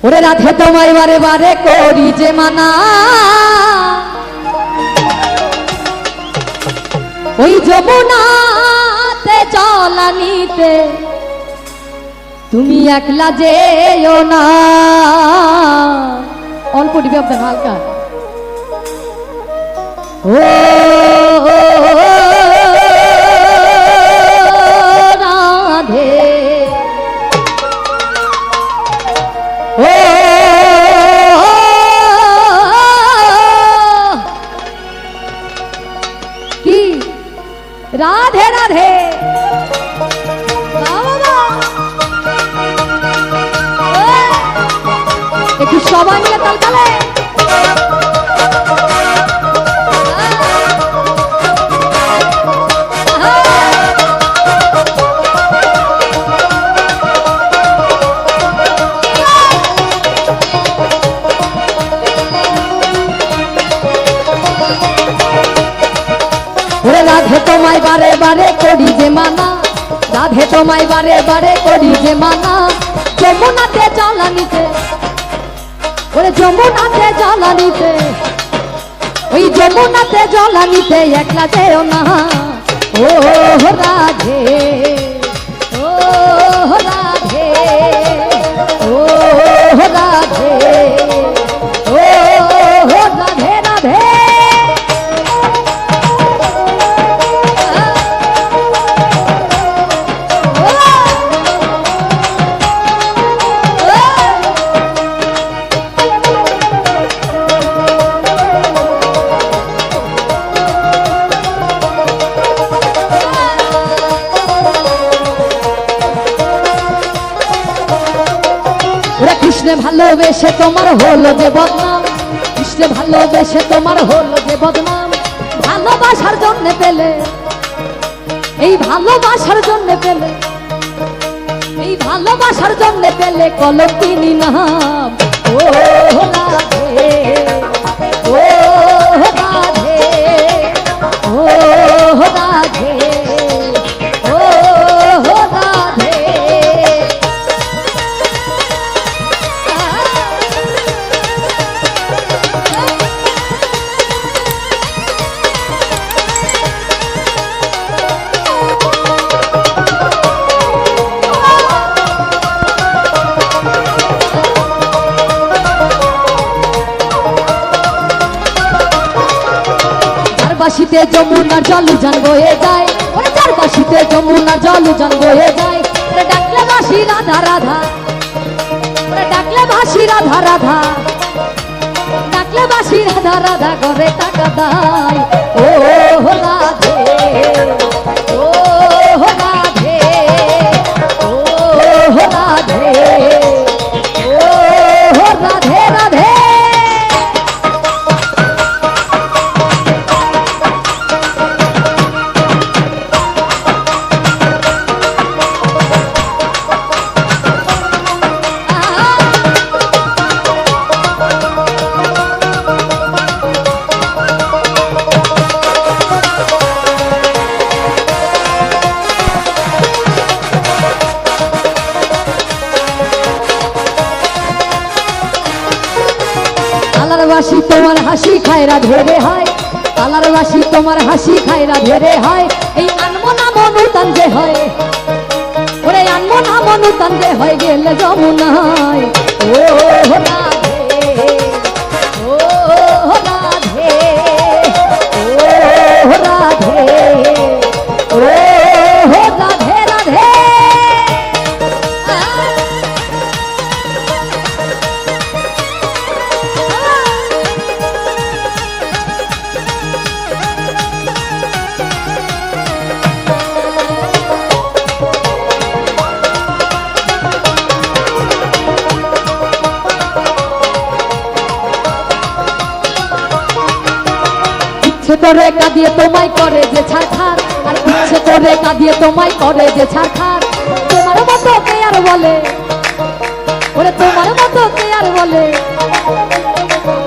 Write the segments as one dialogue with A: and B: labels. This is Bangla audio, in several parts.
A: ওরে রাধে তোমায় বারে বারে করি যে মানা, ওই যমুনাতে জলানিতে তুমি একলা যেও না। অল্প দিবে আপনার হালকা। ও রাধে, ও কি রাধে রাধে। একটু সবাই মিলে তাল তালে। রাধে তোমায় বারে বারে করি যে মানা, রাধে তোমায় বারে বারে করি যে মানা, যমুনাতে জ্বালানিতে, ওরে যমুনাতে জ্বালানিতে, ওই যমুনাতে জ্বালানিতে একলা যেও না। ও রাধে, ও রাধে, ও রাধে, ও রাধে রাধে। কৃষ্ণে ভালোবেসে তোমার হলো যে বদনাম, কৃষ্ণে ভালোবেসে তোমার হলো যে বদনাম, ভালোবাসার জন্য পেলে, এই ভালোবাসার জন্য পেলে, এই ভালোবাসার জন্য পেলে কলঙ্কিনী নাম। ও রাধে, ও রাধে, ও রাধে, ও রাধে। বাসিতে যমুনার জল জান বয়ে যায়, ওরে চার বাসিতে যমুনার জল জান বয়ে যায়, ওরে ডাকলে বাসি রাধা রাধা, ওরে ডাকলে বাসি রাধা রাধা, ডাকলে বাসি রাধা রাধা করে টাকা দায়। ও রাধে, ও রাধে, ও রাধে, ও রাধে রাধে। বাসি তোমার হাসি খায় রাধে রে হয়, কালার বাসি তোমার হাসি খায় রাধে রে হয়, এই আনমনা মনুতান যে হয়, ওরে আনমনা মনুতান যে হয় গেলে যমুনায়। ও রাধে, ও রাধে, ও রাধে, ও রাধে রাধে। করে কাঁদিয়ে তোমায় করে যে ছাড়খার, আর ইচ্ছে করে কাঁদিয়ে তোমায় করে যে ছাড়খার, তোমার মতো কে আর বলে, ওরে তোমার মতো কে আর বলে,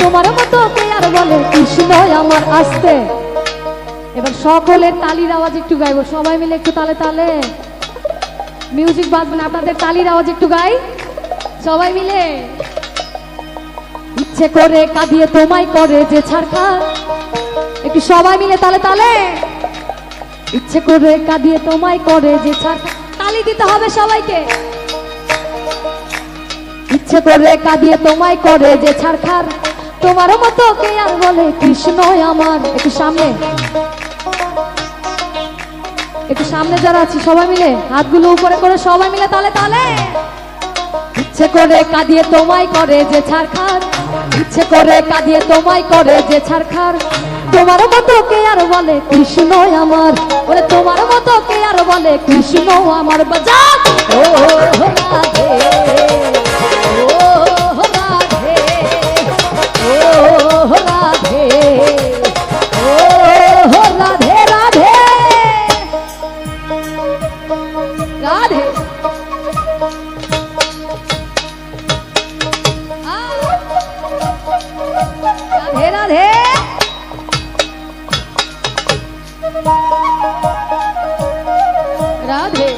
A: তোমার মতো কে আর বলে কৃষ্ণ আমার আসতে। এবার সকলের তালির আওয়াজ একটু গাইবো, সবাই মিলে একটু তালে তালে মিউজিক বাজবে না, আপনাদের তালির আওয়াজ একটু গাই সবাই মিলে। ইচ্ছে করে কাঁদিয়ে তোমায় করে যে ছাড়খার। একটু সবাই মিলে তালে তালে। ইচ্ছে করে কাঁদিয়ে তোমায় করে যে ছাড়খার। তালি দিতে হবে সবাইকে। ইচ্ছে করে কাঁদিয়ে তোমায় করে যে ছাড়খার, তোমার মতো কে আর বলে কৃষ্ণ আমার। একটু সামনে, একটু সামনে যারা আছি সবাই মিলে হাতগুলো উপরে করে সবাই মিলে তালে তালে। ইচ্ছে করে কাঁদিয়ে তোমায় করে যে ছাড়খার, ইচ্ছে করে কাঁদিয়ে তোমায় করে যে ছাড়খার, তোমার মতো কে আর বলে কৃষ্ণ আমার। বলে তোমার মতো কে আর বলে কৃষ্ণ আমার। বাজা ও রাধে, ও রাধে, ও রাধে, ও রাধে রাধে রাধে। রাধে রাধে। রাধে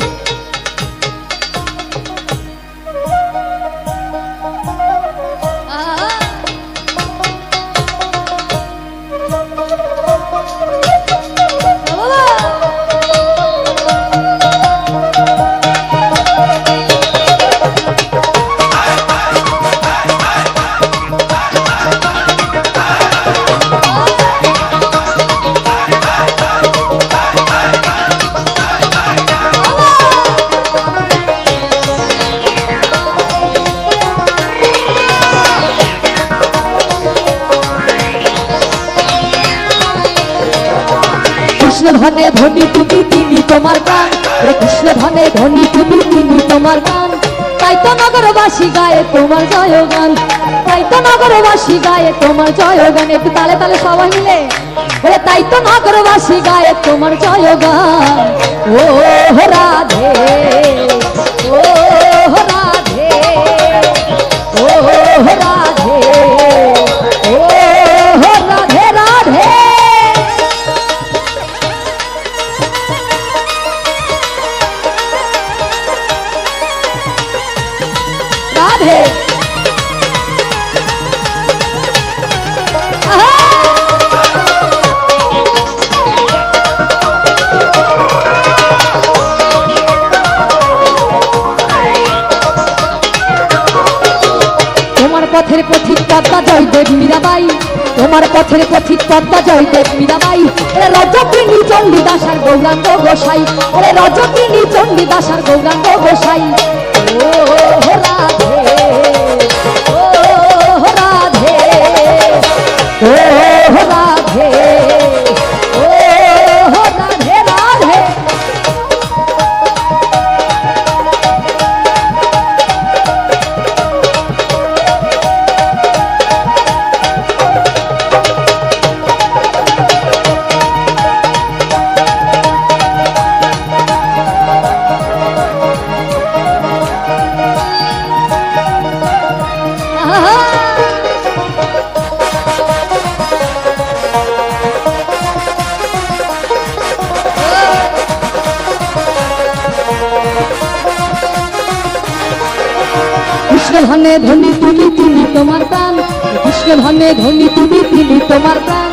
A: কৃষ্ণ ধনে ধনী তুমি তিনি তোমার গান। কৃষ্ণ ধনে ধনী তুমি তিনি তোমার গান। তাই তো নগরবাসী গায়ে তোমার জয় গান, তাই তো নগরবাসী গায়ে তোমার জয় গান। একটু তালে তালে সবাই মিলে। বলে তাই তো নগরবাসী গায়ে তোমার জয় গান। ও রাধে, ও রাধে, ও রাধে, ও রাধে রাধে। রাধে তোমার পথের পথিক পদ্মা জয়দেব মীরাবাই, তোমার পথের পথিক পদ্মা জয়দেব মীরাবাই। রজকিনী চণ্ডীদাস আর গৌরাঙ্গ গোসাই, ওরে রজকিনী চণ্ডীদাস আর গৌরাঙ্গ গোসাই। ও রাধে, ও রাধে, ও রাধে, ও রাধে রাধে। কৃষ্ণ ধনে ধনী তুমি তিনি তোমার প্রাণ, কৃষ্ণ ধনে ধনী তুমি তিনি তোমার প্রাণ।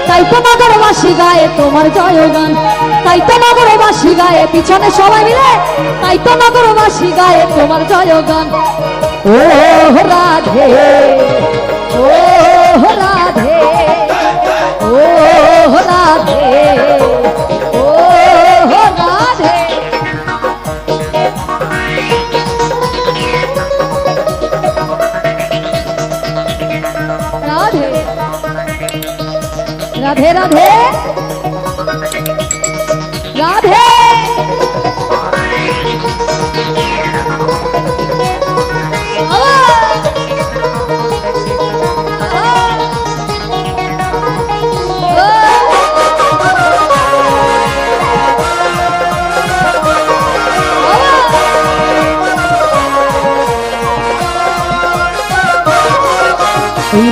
A: তাই তো নগরবাসী গায়ে তোমার জয় গান, তাই তো নগরবাসী গায়ে। পিছনে সবাই মিলে। তাই তো নগরবাসী গায়ে তোমার জয় গান। ও রাধে, ও রাধে, ও রাধে, ও রাধে। রাধে রাধে রাধে রাধে।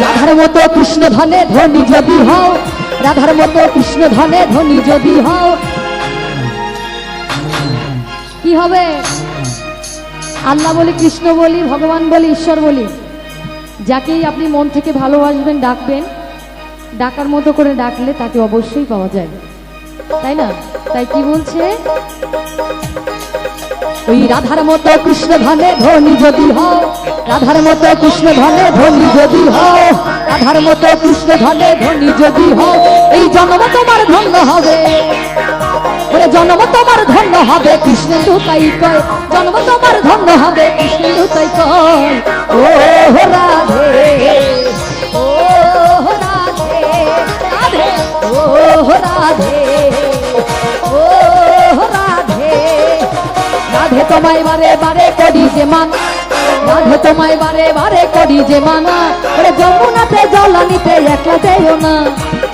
A: রাধার মতো কৃষ্ণ ধনে ধনী যদি হও, রাধার মতো কৃষ্ণ ধনে ধনী যদি হও, কি হবে? আল্লাহ বলি, কৃষ্ণ বলি, ভগবান বলি, ঈশ্বর বলি। যাকেই আপনি মন থেকে ভালোবাসবেন, ডাকবেন, ডাকার মতো করে ডাকলে তাকে অবশ্যই পাওয়া যায়, তাই না? তাই কি বলছে, ওই রাধার মতো কৃষ্ণ ধনে ধনী যদি হও, রাধার মতো কৃষ্ণ ধনে ধনী যদি হও, রাধার মতো কৃষ্ণ ধনে ধনী যদি হও, এই জন্ম তোমার ধন্য হবে, ওরে জন্ম তোমার ধন্য হবে, কৃষ্ণেন্দু তাই কয়, জন্ম তোমার ধন্য হবে, কৃষ্ণেন্দু তাই কয়। ও রাধে, ও রাধে, রাধে, ও রাধে, ও রাধে, রাধে তোমায় বারে বারে করি যে মানা, রাধে তোমায় বারে বারে করি যে মানা, ওরে যমুনাতে জল আনিতে একলা যেও না,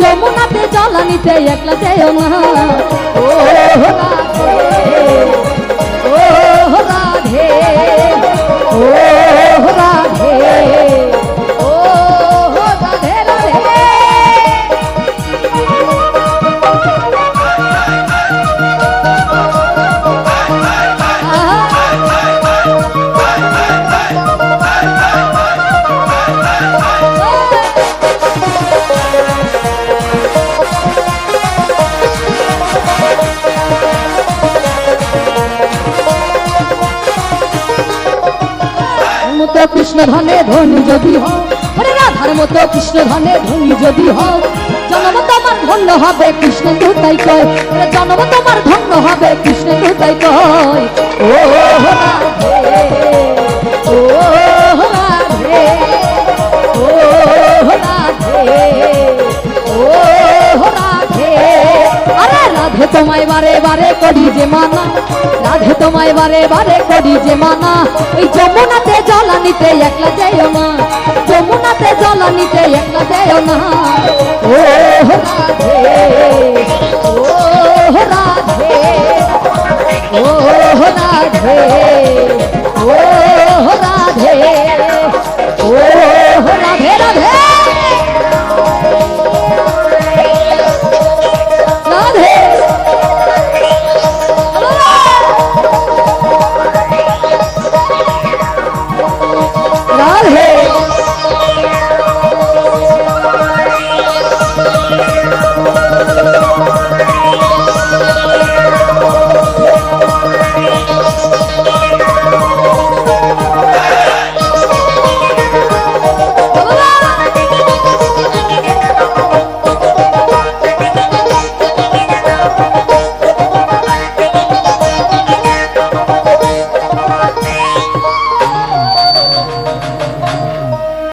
A: যমুনাতে জল আনিতে একলা যেও না। ও রাধে, ও রাধে, ও রাধে, ও রাধে, রাধে। মতো কৃষ্ণ ধনে ধনী যদি হও, ওরে রাধার মতো কৃষ্ণ ধনে ধনী যদি হও, জন্ম তোমার ধন্য হবে, কৃষ্ণেন্দু তাই কয়, ওরে জন্ম তোমার ধন্য হবে, কৃষ্ণেন্দু তাই কয়। ও রাধে, ও রাধে, ও রাধে, ও রাধে, আরে রাধে তোমায় বারে বারে করি যে মানা, রাধে তোমায় বারে বারে করি যে মানা, ওই যমুনাতে জল আনিতে একলা যেও না, যমুনাতে জল আনিতে একলা যেও না। ও রাধে, ও রাধে, ও রাধে, ও